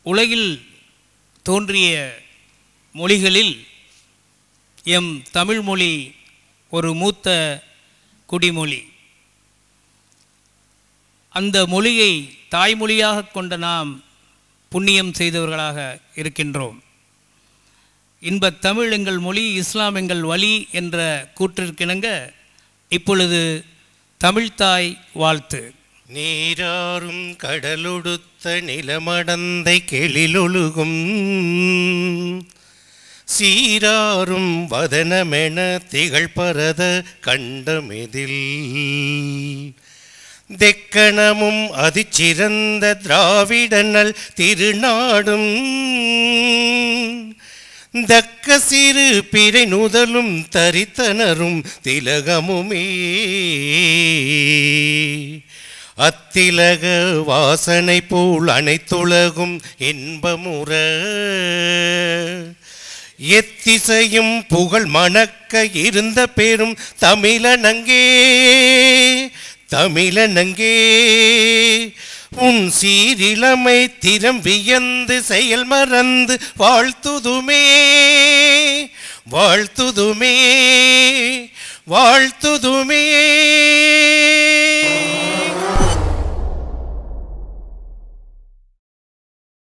உலகில் தோன்றிய மொழிகளில் எம் தமிழ் மொழி ஒரு மூத்த குடிமொழி. அந்த மொழியை தாய்மொழியாக கொண்ட நாம் புண்ணியம் செய்தவர்களாக இருக்கின்றோம். இன்பத் தமிழ் எங்கள் மொழி, இஸ்லாம் எங்கள் வழி என்ற கூற்றிற்கிணங்க இப்பொழுது தமிழ்த்தாய் வாழ்த்து. நீராறும் கடலொடுத்த நிலமடந்தை கெளிலொழுகும் சீராறும் வதனமென திகழ்பரத கண்டமெதில் தெக்கணமும் அதிச்சிறந்த திராவிடனல் திருநாடும் தக்க சிறு பிறை நுதலும் தரித்தனரும் திலகமுமே அத்திலக வாசனை போல் அனைத்துலகும் இன்பமுற எத்திசையும் புகழ் மணக்க இருந்த பெரும் தமிழனங்கே தமிழனங்கே உன் சீரிழமை திறம் வியந்து செயல் மறந்து வாழ்த்துதுமே வாழ்த்துதுமே வாழ்த்துதுமே.